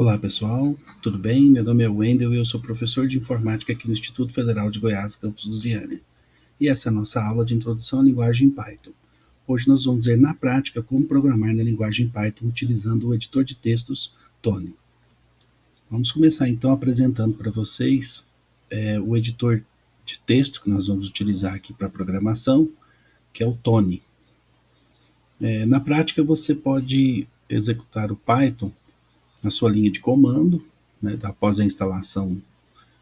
Olá pessoal, tudo bem? Meu nome é Wendel e eu sou professor de informática aqui no Instituto Federal de Goiás, campus Lusiânia. E essa é a nossa aula de introdução à linguagem Python. Hoje nós vamos ver na prática como programar na linguagem Python utilizando o editor de textos Tony. Vamos começar então apresentando para vocês o editor de texto que nós vamos utilizar aqui para programação, que é o Tony. Na prática você pode executar o Python na sua linha de comando, após a instalação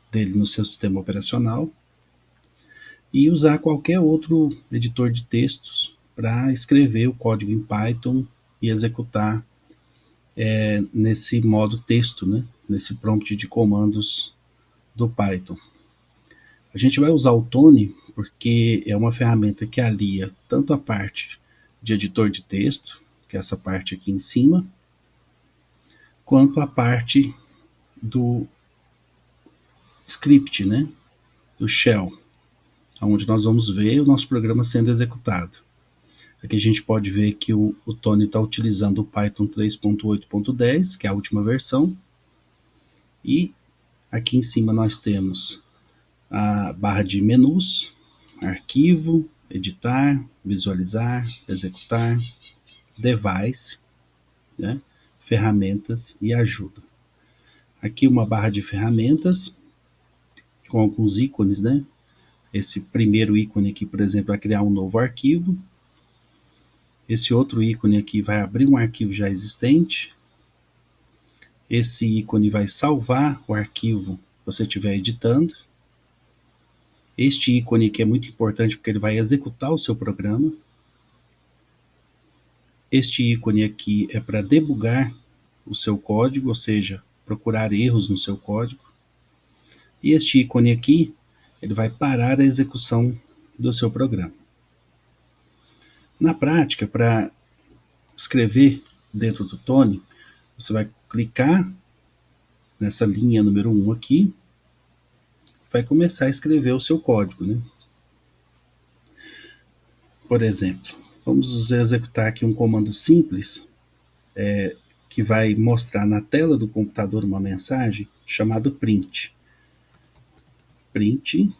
dele no seu sistema operacional, e usar qualquer outro editor de textos para escrever o código em Python e executar nesse modo texto, nesse prompt de comandos do Python. A gente vai usar o Tony porque é uma ferramenta que alia tanto a parte de editor de texto, que é essa parte aqui em cima, quanto a parte do script, do shell, onde nós vamos ver o nosso programa sendo executado. Aqui a gente pode ver que o Tony está utilizando o Python 3.8.10, que é a última versão, e aqui em cima nós temos a barra de menus, arquivo, editar, visualizar, executar, device, ferramentas e ajuda. Aqui uma barra de ferramentas com alguns ícones, Esse primeiro ícone aqui, por exemplo, vai criar um novo arquivo. Esse outro ícone aqui vai abrir um arquivo já existente. Esse ícone vai salvar o arquivo que você estiver editando. Este ícone aqui é muito importante porque ele vai executar o seu programa. Este ícone aqui é para debugar o seu código, ou seja, procurar erros no seu código. E este ícone aqui, ele vai parar a execução do seu programa. Na prática, para escrever dentro do Tony, você vai clicar nessa linha número 1 aqui, vai começar a escrever o seu código, Por exemplo, vamos executar aqui um comando simples, que vai mostrar na tela do computador uma mensagem chamada print. Print,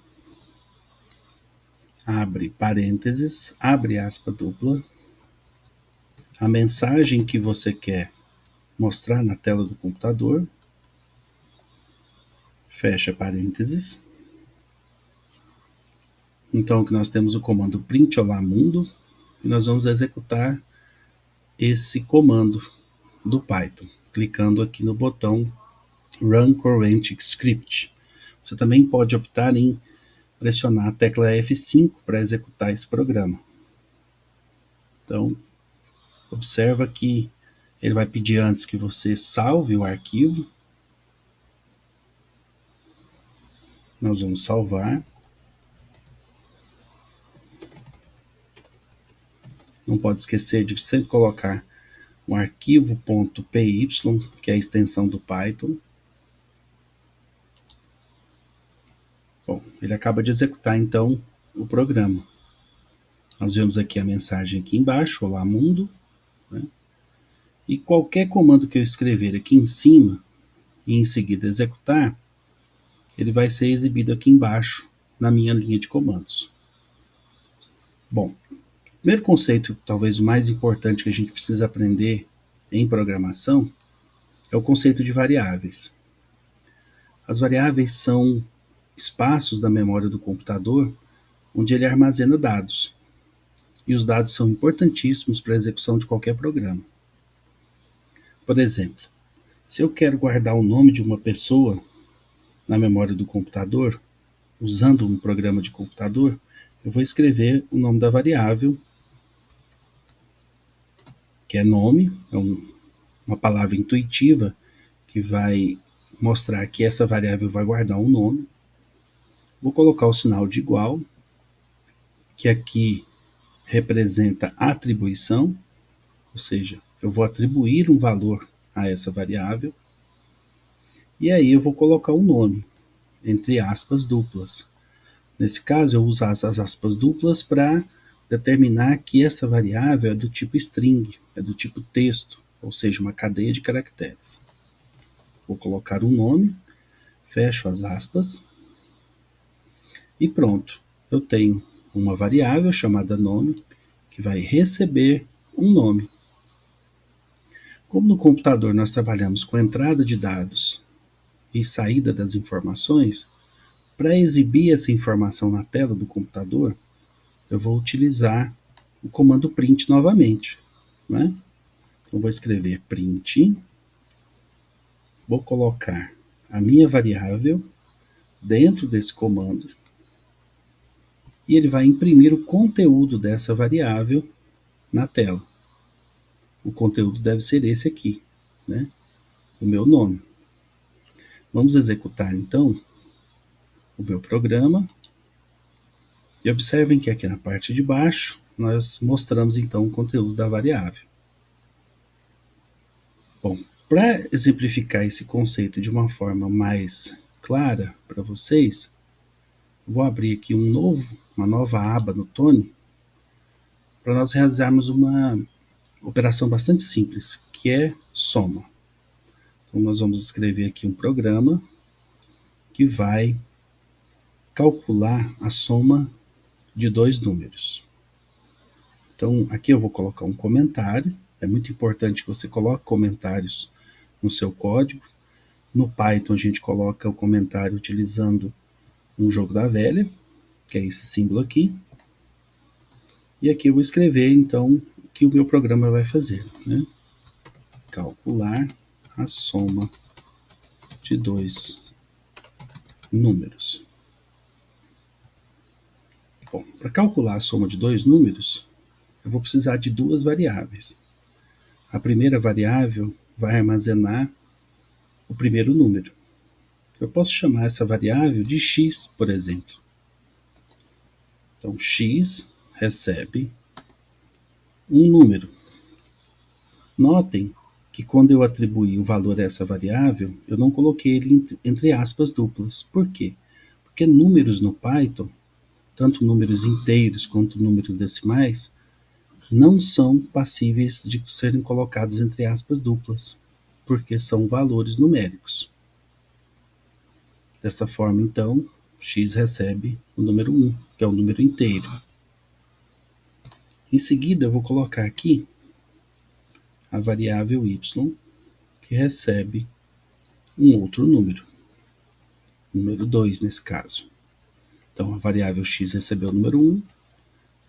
abre parênteses, abre aspa dupla, a mensagem que você quer mostrar na tela do computador, fecha parênteses. Então aqui nós temos o comando print olá mundo, e nós vamos executar esse comando do Python, clicando aqui no botão Run Current Script. Você também pode optar em pressionar a tecla F5 para executar esse programa. Então, observa que ele vai pedir antes que você salve o arquivo. Nós vamos salvar. Não pode esquecer de sempre colocar um arquivo.py, que é a extensão do Python. Bom, ele acaba de executar então o programa. Nós vemos aqui a mensagem aqui embaixo, olá mundo, E qualquer comando que eu escrever aqui em cima e em seguida executar, ele vai ser exibido aqui embaixo na minha linha de comandos. Bom, o primeiro conceito, talvez o mais importante que a gente precisa aprender em programação, é o conceito de variáveis. As variáveis são espaços da memória do computador onde ele armazena dados. E os dados são importantíssimos para a execução de qualquer programa. Por exemplo, se eu quero guardar o nome de uma pessoa na memória do computador, usando um programa de computador, eu vou escrever o nome da variável, que é nome, é uma palavra intuitiva que vai mostrar que essa variável vai guardar um nome. Vou colocar o sinal de igual, que aqui representa atribuição, ou seja, eu vou atribuir um valor a essa variável. E aí eu vou colocar um nome, entre aspas duplas. Nesse caso, eu vou usar essas aspas duplas para determinar que essa variável é do tipo string, é do tipo texto, ou seja, uma cadeia de caracteres. Vou colocar um nome, fecho as aspas e pronto. Eu tenho uma variável chamada nome que vai receber um nome. Como no computador nós trabalhamos com entrada de dados e saída das informações, para exibir essa informação na tela do computador, eu vou utilizar o comando print novamente, né? Então vou escrever print, vou colocar a minha variável dentro desse comando e ele vai imprimir o conteúdo dessa variável na tela. O conteúdo deve ser esse aqui, né? O meu nome. Vamos executar então o meu programa e observem que aqui na parte de baixo nós mostramos então o conteúdo da variável. Bom, para exemplificar esse conceito de uma forma mais clara para vocês, vou abrir aqui uma nova aba no Tony para nós realizarmos uma operação bastante simples, que é soma. Então nós vamos escrever aqui um programa que vai calcular a soma de dois números. Então aqui eu vou colocar um comentário. É muito importante que você coloque comentários no seu código. No Python a gente coloca o comentário utilizando um jogo da velha, que é esse símbolo aqui. E aqui eu vou escrever então o que o meu programa vai fazer, né? Calcular a soma de dois números. Bom, para calcular a soma de dois números, eu vou precisar de duas variáveis. A primeira variável vai armazenar o primeiro número. Eu posso chamar essa variável de x, por exemplo. Então, x recebe um número. Notem que quando eu atribuí o valor a essa variável, eu não coloquei ele entre aspas duplas. Por quê? Porque números no Python, tanto números inteiros quanto números decimais, não são passíveis de serem colocados entre aspas duplas, porque são valores numéricos. Dessa forma, então, x recebe o número 1, que é o número inteiro. Em seguida, eu vou colocar aqui a variável y, que recebe um outro número 2 nesse caso. Então, a variável x recebeu o número 1,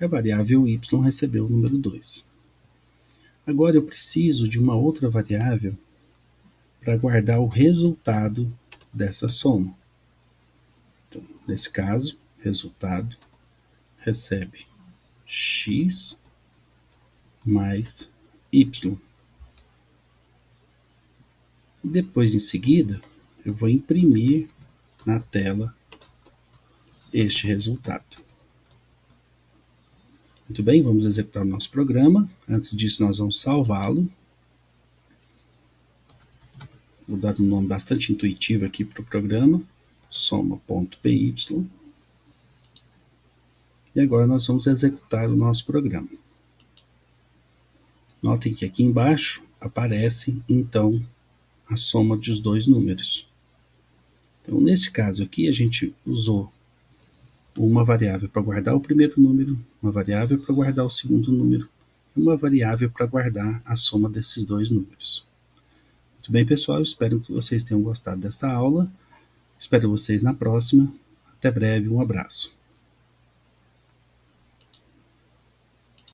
e a variável y recebeu o número 2. Agora eu preciso de uma outra variável para guardar o resultado dessa soma. Então, nesse caso, resultado recebe x mais y. E depois, em seguida, eu vou imprimir na tela este resultado. Muito bem, vamos executar o nosso programa. Antes disso, nós vamos salvá-lo. Vou dar um nome bastante intuitivo aqui para o programa, soma.py. E agora nós vamos executar o nosso programa. Notem que aqui embaixo aparece, então, a soma dos dois números. Então, nesse caso aqui, a gente usou uma variável para guardar o primeiro número, uma variável para guardar o segundo número, e uma variável para guardar a soma desses dois números. Muito bem, pessoal, espero que vocês tenham gostado desta aula. Espero vocês na próxima. Até breve, um abraço.